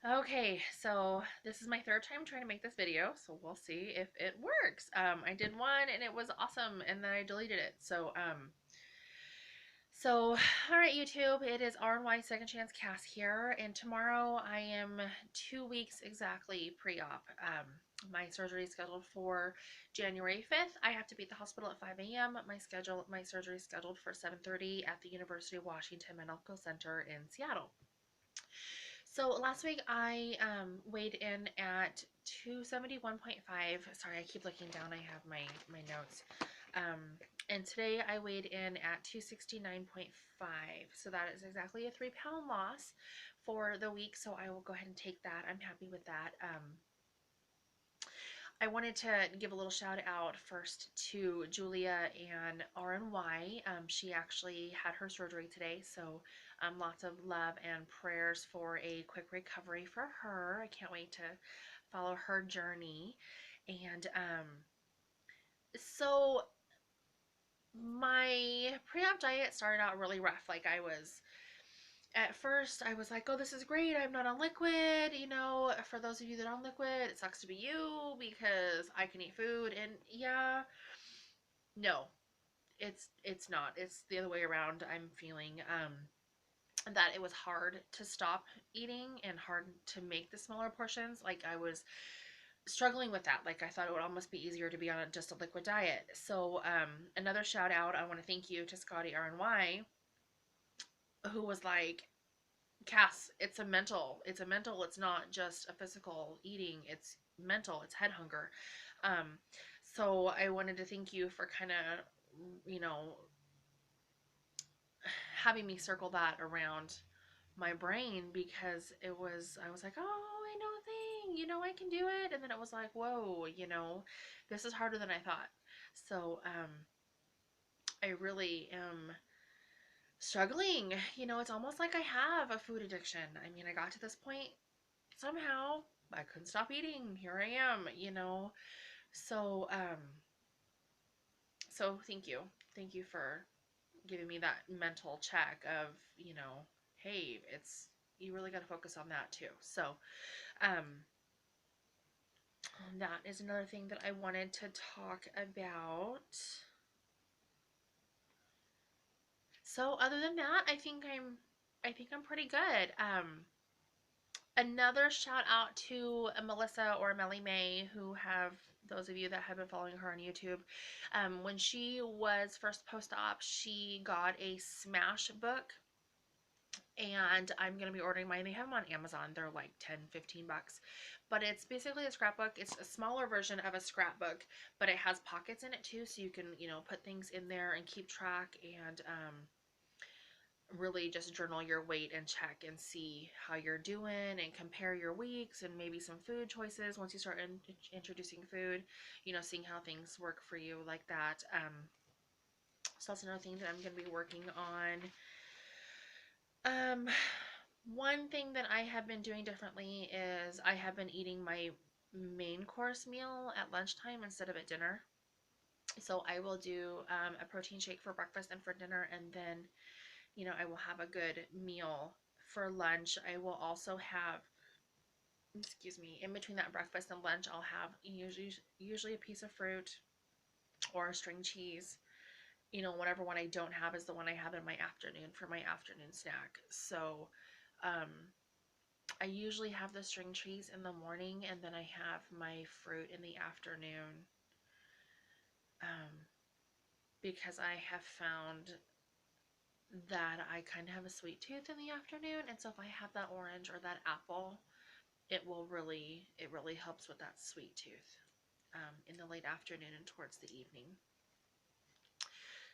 Okay, so this is my third time trying to make this video, so we'll see if it works. I did one and it was awesome, and then I deleted it. So all right, YouTube, it is RNY Second Chance Cass here, and tomorrow I am 2 weeks exactly pre-op. My surgery is scheduled for January 5th. I have to be at the hospital at 5 a.m. My surgery is scheduled for 7:30 at the University of Washington Medical Center in Seattle. So last week I weighed in at 271.5. Sorry, I keep looking down. I have my notes. Um, and today I weighed in at 269.5. So that is exactly a 3 pound loss for the week. So I will go ahead and take that. I'm happy with that. I wanted to give a little shout out first to Julia and RNY. She actually had her surgery today, so lots of love and prayers for a quick recovery for her. I can't wait to follow her journey. And so my pre-op diet started out really rough. At first I was like, oh, this is great. I'm not on liquid. For those of you that are on liquid, it sucks to be you because I can eat food. And yeah, no, it's not. It's the other way around. I'm feeling that it was hard to stop eating and hard to make the smaller portions. Like I was struggling with that. Like I thought it would almost be easier to be on just a liquid diet. So another shout out. I want to thank you to Scotty RNY, who was like, Cass, it's a mental, it's not just a physical eating, it's mental, it's head hunger. Um, so I wanted to thank you for kind of, you know, having me circle that around my brain because I was like, oh, I know a thing, I can do it. And then it was like, whoa, this is harder than I thought. So, I really am struggling. It's almost like I have a food addiction. I mean, I got to this point somehow. I couldn't stop eating. Here I am, So, so thank you. Thank you for giving me that mental check of, hey, you really got to focus on that too. So, um, that is another thing that I wanted to talk about. So, other than that, I think I'm pretty good. Another shout out to Melissa or Melly May, who have those of you that have been following her on YouTube. When she was first post op, she got a Smash book, and I'm going to be ordering mine. They have them on Amazon. They're like 10, $15. But it's basically a scrapbook. It's a smaller version of a scrapbook, but it has pockets in it too, so you can, put things in there and keep track and really just journal your weight and check and see how you're doing and compare your weeks and maybe some food choices once you start introducing food, seeing how things work for you like that. So that's another thing that I'm going to be working on. Um, One thing that I have been doing differently is I have been eating my main course meal at lunchtime instead of at dinner. So I will do a protein shake for breakfast and for dinner, and then I will have a good meal for lunch. I will also have, excuse me, in between that breakfast and lunch, I'll have usually a piece of fruit or a string cheese. Whatever one I don't have is the one I have in my afternoon for my afternoon snack. So, um, I usually have the string cheese in the morning, and then I have my fruit in the afternoon. Um, because I have found that I kind of have a sweet tooth in the afternoon, and so if I have that orange or that apple, it really helps with that sweet tooth in the late afternoon and towards the evening.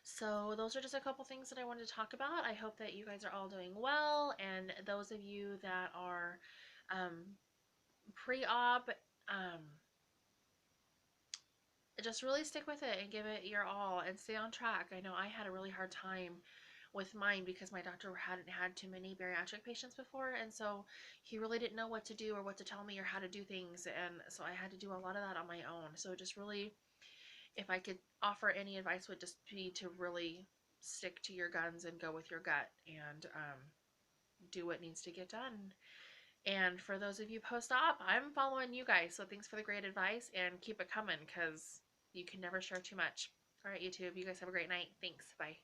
So those are just a couple things that I wanted to talk about. I hope that you guys are all doing well, and those of you that are um, pre-op, um, just really stick with it and give it your all and stay on track. I know I had a really hard time with mine because my doctor hadn't had too many bariatric patients before, and so he really didn't know what to do or what to tell me or how to do things, and so I had to do a lot of that on my own. So just really, if I could offer any advice, would just be to really stick to your guns and go with your gut and do what needs to get done. And for those of you post-op, I'm following you guys. So thanks for the great advice and keep it coming because you can never share too much. All right, YouTube, you guys have a great night. Thanks. Bye.